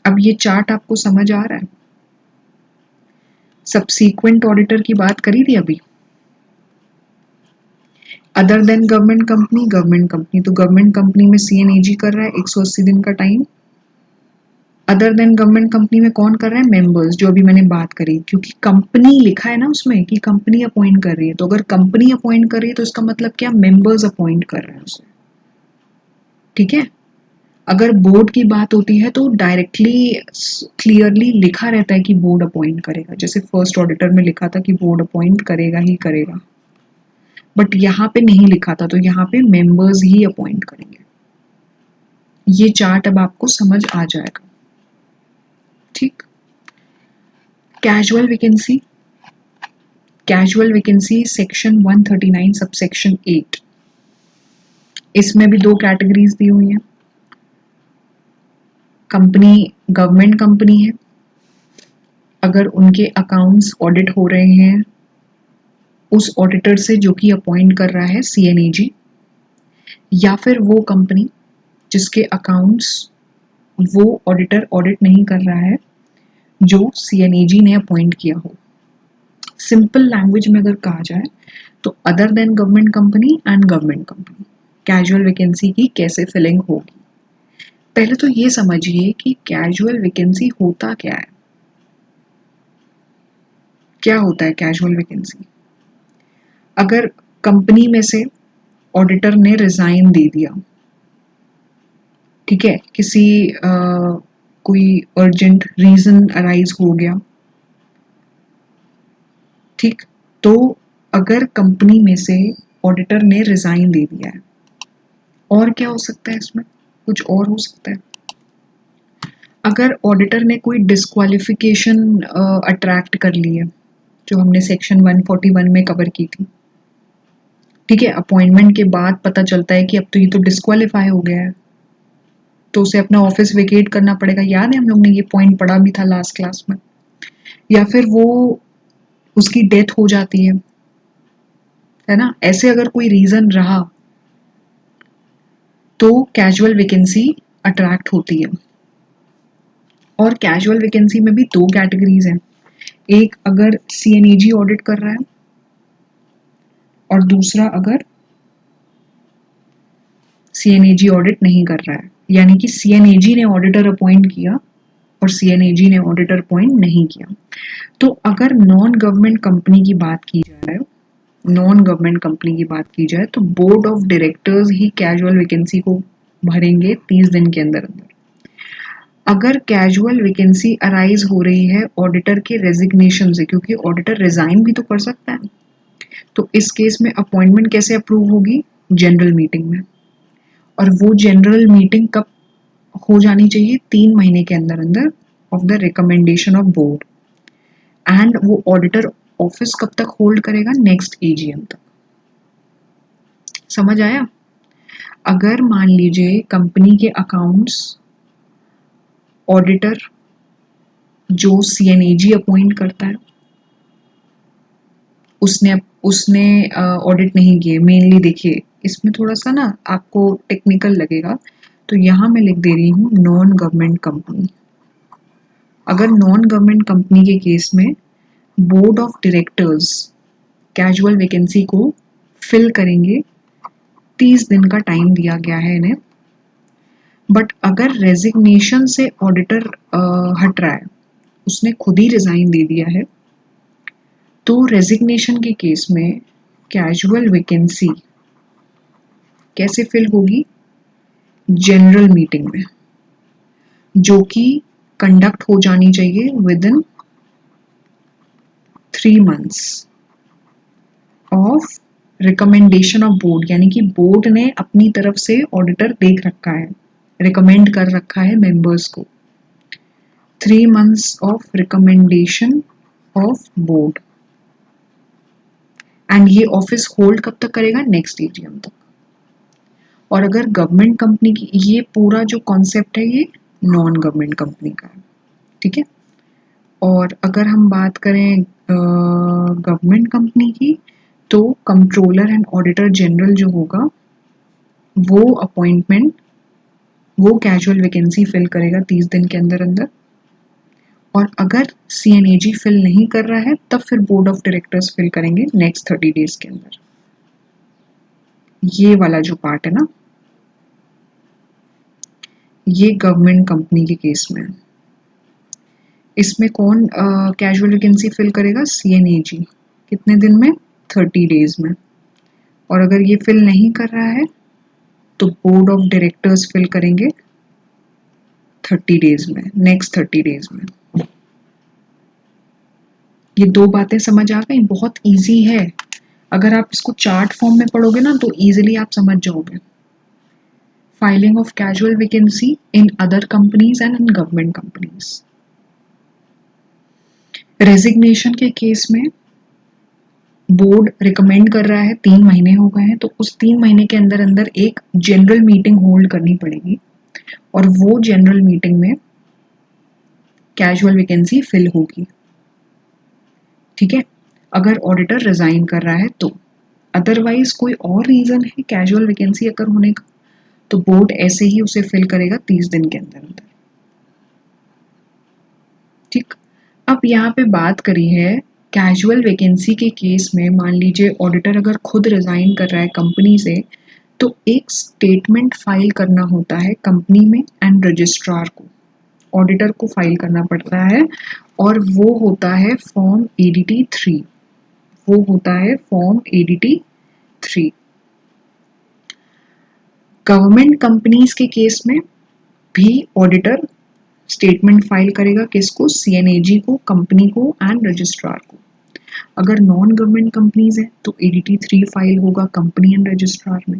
अब ये चार्ट आपको समझ आ रहा है? सबसीक्वेंट ऑडिटर की बात करी थी अभी। अदर देन गवर्नमेंट कंपनी, तो गवर्नमेंट कंपनी में CNAG कर रहा है 180 दिन का time. Other than government company में कौन कर रहा है? मेंबर्स, जो अभी मैंने बात करी, क्योंकि कंपनी लिखा है ना उसमें कि कंपनी अपॉइंट कर रही है, तो अगर कंपनी अपॉइंट कर रही है तो इसका मतलब क्या? मेंबर्स अपॉइंट कर रहे हैं उसे। ठीक है, अगर बोर्ड की बात होती है तो डायरेक्टली क्लियरली लिखा रहता है कि बोर्ड अपॉइंट करेगा, जैसे फर्स्ट ऑडिटर में लिखा था कि बोर्ड अपॉइंट करेगा ही करेगा, बट यहाँ पे नहीं लिखा था, तो यहाँ पे मेंबर्स ही अपॉइंट करेंगे। ये चार्ट अब आपको समझ आ जाएगा। ठीक, casual vacancy, casual vacancy section 139 subsection 8, इसमें भी दो कैटेगरीज दी हुई हैं। कंपनी गवर्नमेंट कंपनी है, अगर उनके अकाउंट्स ऑडिट हो रहे हैं उस ऑडिटर से जो कि अपॉइंट कर रहा है CNAG, या फिर वो कंपनी जिसके अकाउंट्स वो ऑडिटर ऑडिट नहीं कर रहा है जो CNAG ने अपॉइंट किया हो। सिंपल लैंग्वेज में अगर कहा जाए तो other than government company and government company, casual vacancy की कैसे फिलिंग होगी। पहले तो ये समझिए कि कैजुअल वैकेंसी होता क्या है। क्या होता है कैजुअल वैकेंसी? अगर कंपनी में से ऑडिटर ने रिजाइन दे दिया, ठीक है, किसी कोई अर्जेंट रीजन अराइज हो गया, ठीक, तो अगर कंपनी में से ऑडिटर ने रिजाइन दे दिया है, और क्या हो सकता है इसमें, कुछ और हो सकता है। अगर ऑडिटर ने कोई डिस्क्वालिफिकेशन अट्रैक्ट कर ली है, जो हमने सेक्शन 141 में कवर की थी, ठीक है, अपॉइंटमेंट के बाद पता चलता है कि अब तो ये तो डिस्क्वालीफाई हो गया है, तो उसे अपना ऑफिस वेकेट करना पड़ेगा। याद है हम लोग ने ये पॉइंट पढ़ा भी था लास्ट क्लास में। या फिर वो उसकी डेथ हो जाती है ना, ऐसे अगर कोई रीजन रहा तो कैजुअल वैकेंसी अट्रैक्ट होती है। और कैजुअल वैकेंसी में भी दो कैटेगरीज हैं, एक अगर सीएनएजी ऑडिट कर रहा है और दूसरा अगर सीएनएजी ऑडिट नहीं कर रहा है, यानी कि सीएनएजी ने ऑडिटर अपॉइंट किया और सीएनएजी ने ऑडिटर अपॉइंट नहीं किया। तो अगर नॉन गवर्नमेंट कंपनी की बात की जाए, नॉन गवर्नमेंट कंपनी की बात की जाए तो board of directors he casual vacancy को भरेंगे 30 दिन के अंदर अंदर। अगर कैजुअल वैकेंसी अराइज हो रही है ऑडिटर के रेजिग्नेशन से, क्योंकि ऑडिटर रिजाइन भी तो कर सकता है, तो इस केस में अपॉइंटमेंट कैसे अप्रूव होगी, जनरल मीटिंग में। और वो जनरल मीटिंग कब हो जानी चाहिए, 3 महीने के अंदर अंदर of the recommendation of board. And वो ऑडिटर ऑफिस कब तक होल्ड करेगा, नेक्स्ट एजीएम तक। समझ आया। अगर मान लीजिए कंपनी के अकाउंट्स ऑडिटर जो सीएनएजी अपॉइंट करता है उसने उसने ऑडिट नहीं किए, मेनली देखिए इसमें थोड़ा सा ना आपको टेक्निकल लगेगा, तो यहाँ मैं लिख दे रही हूँ नॉन गवर्नमेंट कंपनी। अगर नॉन गवर्नमेंट कंपनी के केस में board of directors casual vacancy को फिल करेंगे, 30 दिन का टाइम दिया गया है इन्हें। बट अगर रेजिग्नेशन से ऑडिटर हट रहा है, उसने खुद ही रिजाइन दे दिया है, तो रेजिग्नेशन के केस में कैजुअल वैकेंसी कैसे फिल होगी, जनरल मीटिंग में, जो कि कंडक्ट हो जानी चाहिए with in 3 months of recommendation of board, यानी कि बोर्ड ने अपनी तरफ से ऑडिटर देख रखा है, रिकमेंड कर रखा है मेंबर्स को। 3 months of recommendation of board, and ये ऑफिस होल्ड कब तक करेगा, नेक्स्ट एजीएम तक। और अगर गवर्नमेंट कंपनी की, ये पूरा जो कॉन्सेप्ट है ये नॉन गवर्नमेंट कंपनी का है, ठीक है। और अगर हम बात करें गवर्नमेंट कंपनी की, तो कंट्रोलर एंड ऑडिटर जनरल जो होगा वो अपॉइंटमेंट, वो कैजुअल वैकेंसी फिल करेगा 30 दिन के अंदर अंदर। और अगर सीएनएजी फिल नहीं कर रहा है तब फिर बोर्ड ऑफ डायरेक्टर्स फिल करेंगे नेक्स्ट 30 डेज के अंदर। ये वाला जो पार्ट है ना, ये गवर्नमेंट कंपनी के केस में। इसमें कौन कैजुअल वैकेंसी फिल करेगा, सीएनएजी। कितने दिन में, 30 डेज में। और अगर ये फिल नहीं कर रहा है तो बोर्ड ऑफ डायरेक्टर्स फिल करेंगे 30 डेज में, नेक्स्ट 30 डेज में। ये दो बातें समझ आ गई, बहुत इजी है। अगर आप इसको चार्ट फॉर्म में पढ़ोगे ना तो इजीली आप समझ जाओगे। Filing of casual vacancy in other companies and in government companies. Resignation के केस में बोर्ड रिकमेंड कर रहा है, 3 महीने हो गए हैं, तो उस 3 महीने के अंदर अंदर एक जनरल मीटिंग होल्ड करनी पड़ेगी और वो जनरल मीटिंग में कैजुअल वैकेंसी फिल होगी, ठीक है। अगर ऑडिटर रिजाइन कर रहा है तो, अदरवाइज कोई और रीजन है कैजुअल वैकेंसी अगर होने का, तो बोर्ड ऐसे ही उसे फिल करेगा 30 दिन के अंदर अंदर, ठीक। अब यहाँ पे बात करी है कैजुअल वैकेंसी के केस में, मान लीजिए ऑडिटर अगर खुद रिजाइन कर रहा है कंपनी से, तो एक स्टेटमेंट फाइल करना होता है कंपनी में एंड रजिस्ट्रार को, ऑडिटर को फाइल करना पड़ता है, और वो होता है फॉर्म एडीटी 3। वो होता है फॉर्म एडीटी 3। गवर्नमेंट कंपनीज के केस में भी ऑडिटर स्टेटमेंट फाइल करेगा, किसको, सीएनएजी को, कंपनी को एंड रजिस्ट्रार को। अगर नॉन गवर्नमेंट कंपनीज हैं तो ADT 3 फाइल होगा कंपनी एंड रजिस्ट्रार में।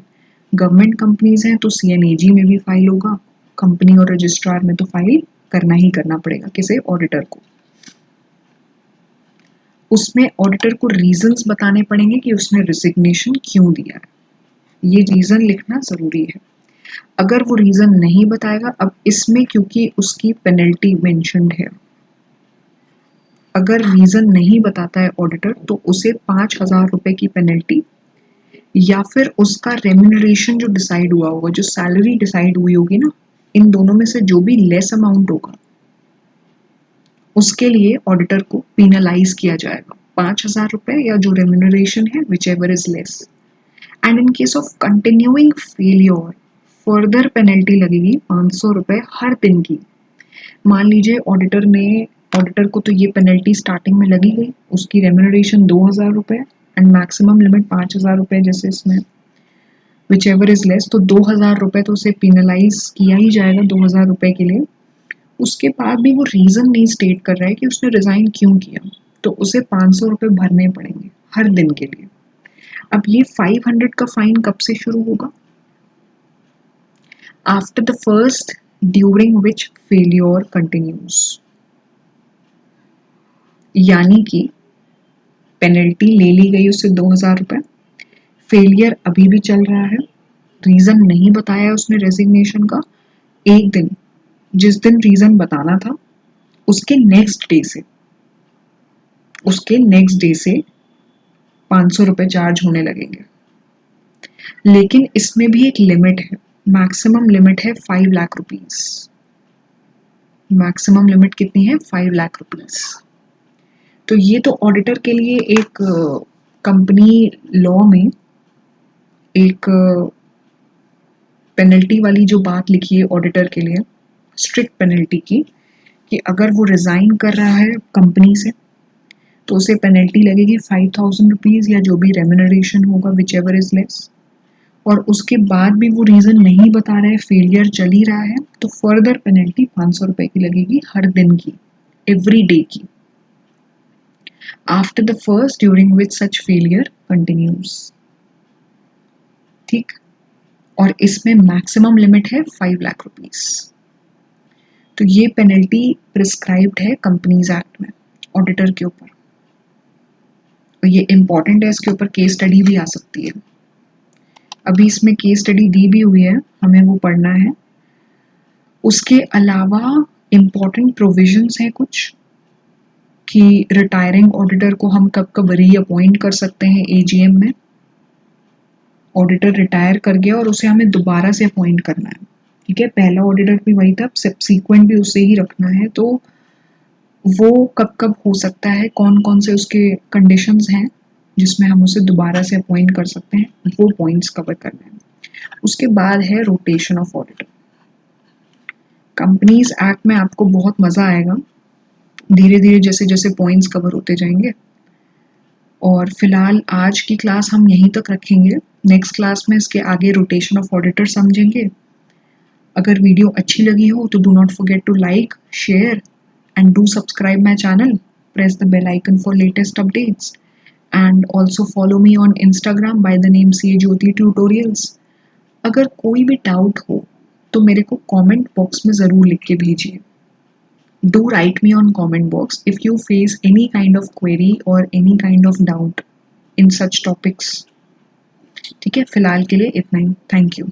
गवर्नमेंट कंपनीज हैं तो CNAG में भी फाइल होगा, कंपनी और रजिस्ट्रार में तो फाइल करना ही करना पड़ेगा किसे, ऑडिटर को। उसमें ऑडिटर को रीजंस बताने पड़ेंगे कि उसने रिजिग्नेशन क्यों दिया है, ये रीजन लिखना जरूरी है। अगर वो रीजन नहीं बताएगा, अब इसमें क्योंकि उसकी पेनल्टी मेंशन्ड है, अगर रीजन नहीं बताता है ऑडिटर तो उसे 5,000 रुपए की पेनल्टी या फिर उसका रेम्यूनरेशन जो डिसाइड हुआ होगा, जो सैलरी डिसाइड हुई होगी ना, इन दोनों में से जो भी लेस अमाउंट होगा उसके लिए ऑडिटर को पीनलाइज किया जाएगा, 5,000 रुपए या जो रेम्यूनरेशन है which ever is less. And in case of continuing failure further penalty लगेगी 500 रुपए हर दिन की। मान लीजिए ऑडिटर को तो ये पेनल्टी स्टार्टिंग में लगी गई, उसकी रेम्यूनरेशन 2,000 रुपए एंड मैक्सिमम लिमिट 5,000 रुपए, जैसे इसमें विच एवर इज लेस, तो 2,000 रुपए तो उसे पीनलाइज किया ही जाएगा 2,000 रुपए के लिए। उसके बाद भी वो रीजन नहीं स्टेट कर रहा है कि उसने रिजाइन क्यों किया, तो उसे 500 रुपए भरने पड़ेंगे हर दिन के लिए। अब ये 500 का फाइन कब से शुरू होगा? After the first during which failure continues, यानी कि पेनल्टी ले ली गई उससे 2,000 रुपए, फेलियर अभी भी चल रहा है, रीजन नहीं बताया उसने रेजिग्नेशन का, एक दिन जिस दिन रीजन बताना था उसके नेक्स्ट डे से 500 रुपए चार्ज होने लगेंगे। लेकिन इसमें भी एक लिमिट है, मैक्सिमम लिमिट है 5 लाख रुपीस। मैक्सिमम लिमिट कितनी है? 5 लाख रुपीस। तो ये तो ऑडिटर के लिए एक कंपनी लॉ में एक पेनल्टी वाली जो बात लिखी है ऑडिटर के लिए, स्ट्रिक्ट पेनल्टी की, कि अगर वो रिजाइन कर रहा है कंपनी से तो उसे पेनल्टी लगेगी 5,000 रुपीज या जो भी रेम्यूनरेशन होगा विच एवर इज लेस, और उसके बाद भी वो रीजन नहीं बता रहा है, फेलियर चल ही रहा है, तो फर्दर पेनल्टी 500 रुपए की लगेगी हर दिन की, एवरी डे की, after the first during which such failure continues. ठीक, और इसमें मैक्सिमम लिमिट है 5 लाख रुपीस। तो ये पेनल्टी प्रिस्क्राइब्ड है कंपनीज एक्ट में ऑडिटर के ऊपर, और ये इंपॉर्टेंट है, इसके ऊपर केस स्टडी भी आ सकती है। अभी इसमें केस स्टडी दी भी हुई है, हमें वो पढ़ना है। उसके अलावा इंपॉर्टेंट प्रोविजंस हैं कुछ, कि रिटायरिंग ऑडिटर को हम कब कब रीअपॉइंट कर सकते हैं AGM में। ऑडिटर रिटायर कर गया और उसे हमें दोबारा से अपॉइंट करना है, ठीक है, पहला ऑडिटर भी वही था, सब्सीक्वेंट भी उसे ही रखना है, तो वो कब कब हो सकता है, कौन कौन से उसके कंडीशंस हैं जिसमें हम उसे दोबारा से अपॉइंट कर सकते हैं, वो पॉइंट्स कवर करना है। उसके बाद है rotation of auditor. Companies act में आपको बहुत मजा आएगा धीरे धीरे जैसे जैसे पॉइंट्स कवर होते जाएंगे। और फिलहाल आज की क्लास हम यहीं तक रखेंगे, नेक्स्ट क्लास में इसके आगे रोटेशन ऑफ ऑडिटर समझेंगे। अगर वीडियो अच्छी लगी हो तो do not forget to like, share and do subscribe my channel. Press the bell icon for latest updates and also follow me on Instagram by the name CA Jyoti Tutorials. अगर कोई भी doubt हो तो मेरे को comment box में ज़रूर लिख के भेजिए। Do write me on comment box if you face any kind of query or any kind of doubt in such topics. ठीक है, फिलहाल के लिए इतना ही। Thank you.